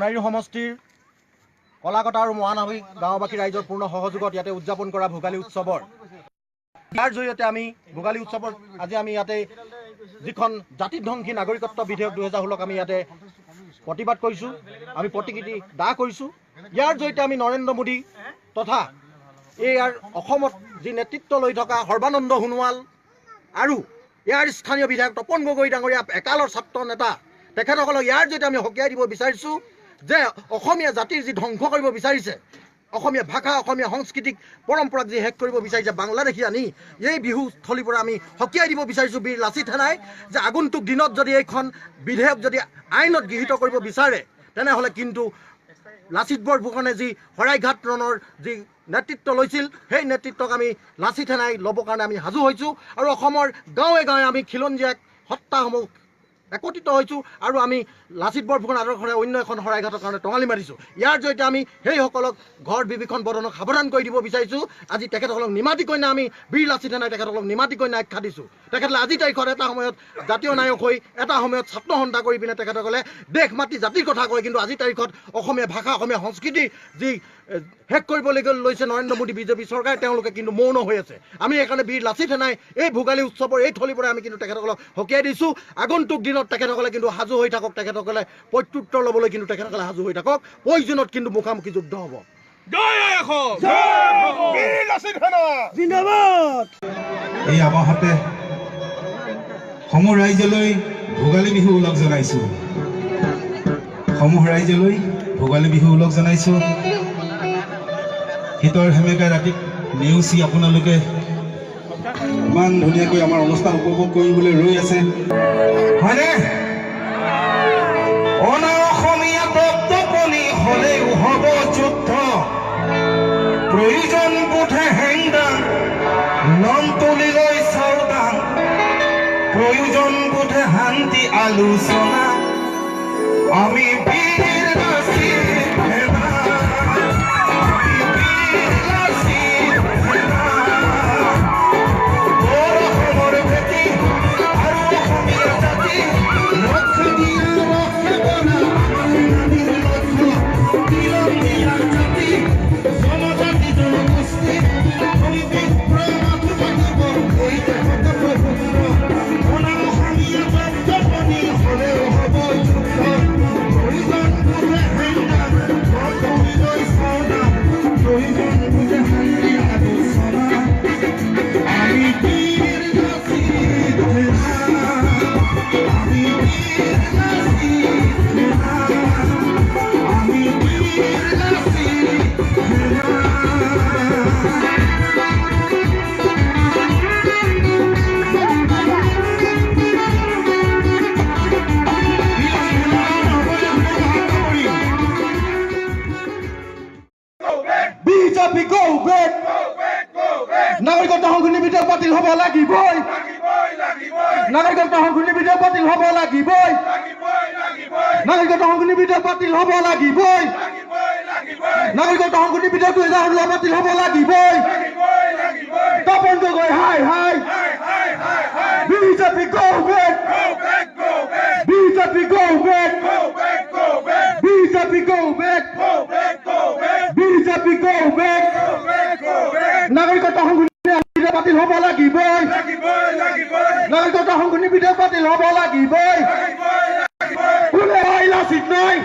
সোণাৰী সমষ্টিৰ কলাকটা আৰু মহানগৰী গাঁওবাসী ৰাইজৰ পূৰ্ণ সহযোগত ইয়াতে উদযাপন কৰা ভোগালী উৎসৱৰ ইয়াৰ জৰিয়তে আমি ভোগালী উৎসৱৰ আজি আমি ইয়াতে যিখন জাতিধ্বংসী নাগৰিকত্ব বিধেয়ক 2016 আমি ইয়াতে প্ৰতিবাদ কৰিছোঁ, আমি প্ৰতিকৃতি দাহ কৰিছোঁ। ইয়াৰ জৰিয়তে আমি নৰেন্দ্ৰ মোদী তথা ইয়াৰ অসমত যি নেতৃত্ব লৈ থকা সৰ্বানন্দ সোণোৱাল আৰু ইয়াৰ স্থানীয় বিধায়ক তপন গগৈ ডাঙৰীয়া একালৰ ছাত্ৰ নেতা তেখেতসকলক ইয়াৰ জৰিয়তে আমি সকীয়াই দিব বিচাৰিছোঁ যে অসমীয়া জাতিৰ যি ধ্বংস কৰিব বিচাৰিছে, অসমীয়া ভাষা অসমীয়া সংস্কৃতিক পৰম্পৰাক যি শেষ কৰিব বিচাৰিছে বাংলাদেশী আনি এই বিহুস্থলীৰ পৰা আমি সকীয়াই দিব বিচাৰিছোঁ বীৰ লাচিত সেনাই যে আগন্তুক দিনত যদি এইখন বিধেয়ক যদি আইনত গৃহীত কৰিব বিচাৰে তেনেহ'লে কিন্তু লাচিত বৰফুকনে যি শৰাইঘাট ৰণৰ যি নেতৃত্ব লৈছিল সেই নেতৃত্বক আমি লাচিত সেনাই ল'বৰ কাৰণে আমি সাজু হৈছোঁ আৰু অসমৰ গাঁৱে গাঁৱে আমি খিলঞ্জীয়াক হত্যাসমূহ একত্ৰিত হৈছোঁ আৰু আমি লাচিত বৰফুকন আদৰ্শৰে অন্য এখন শৰাইঘাটৰ কাৰণে টঙালি মাৰিছোঁ। ইয়াৰ জৰিয়তে আমি সেইসকলক ঘৰ বিভীষণ বদনক সাৱধান কৰি দিব বিচাৰিছোঁ। আজি তেখেতসকলক নিমাতী কন্যা আমি বীৰ লাচিত সেনাই তেখেতসকলক নিমাতী কন্যা আখ্যা দিছোঁ। তেখেতসকলে আজি তাৰিখত এটা সময়ত জাতীয় নায়ক হৈ এটা সময়ত ছাত্ৰ সন্থা কৰি পিনে তেখেতসকলে দেশ মাতৃ জাতিৰ কথা কয়, কিন্তু আজি তাৰিখত অসমীয়া ভাষা অসমীয়া সংস্কৃতি যি শেষ কৰিবলৈ লৈছে নৰেন্দ্ৰ মোদী বিজেপি চৰকাৰে তেওঁলোকে কিন্তু মৌন হৈ আছে। আমি সেইকাৰণে বীৰ লাচিত সেনাই এই ভোগালী উৎসৱৰ এই থলীৰ পৰা আমি কিন্তু তেখেতসকলক সকীয়াই দিছোঁ। আগন্তুক দিনত তেখেতসকলে কিন্তু সাজু হৈ থাকক, তেখেতসকলে প্ৰত্যুত্তৰ ল'বলৈ কিন্তু তেখেতসকলে সাজু হৈ থাকক। প্ৰয়োজনত কিন্তু মুখামুখি যুদ্ধ হ'ব। এই আৱাহতে সমূহ ৰাইজলৈ ভোগালী বিহু ওলগ জনাইছোঁ। সমূহ ৰাইজলৈ ভোগালী বিহু ওলগ জনাইছোঁ। শীতৰ সেমেকা ৰাতিত নেওচি আপোনালোকে ইমান ধুনীয়াকৈ আমাৰ অনুষ্ঠান উপভোগ কৰিবলৈ ৰৈ আছে, হয়নে? অসমীয়া তপ্তপনি হলেও হ'ব যুদ্ধ, প্ৰয়োজন বোধে হেংদাং নম তুলিলৈ চাওদাং, প্ৰয়োজন বোধে শান্তি আলোচনা, আমি বীৰ লাচিত সেনা, আমি বীৰ লাচিত সেনা, অসমৰ ভেটি আৰু অসমীয়া জাতি ৰক্ষা দিয়া ৰক্ষাবনা, আমাৰ লক্ষ্য তিৰংগীয়াৰ জাতি জনজাতি জনগোষ্ঠী নাগৰিকত্ব সংশোধনী বিধেয়ক বাতিল হ'ব লাগিবই, নাগৰিকত্ব সংশোধনী বিধেয়ক বাতিল হ'ব লাগিবই, নাগৰিকত্ব সংশোধনী বিধেয়ক বাতিল হ'ব লাগিবই, নাগৰিকত্ব সংশোধনী বিধেয়ক 2016 বাতিল হ'ব লাগিবই। তপন গগৈ হাই হাই, BJP go back, BJP go back, BJP go back, BJP go back, নাগৰিকত্ব সংশোধনী বাতিল হ'ব লাগিবই, নাগৰিকত্ব সংশোধনী বিধেয়ক বাতিল হ'ব লাগিবই। কোনে লাচিত নাই?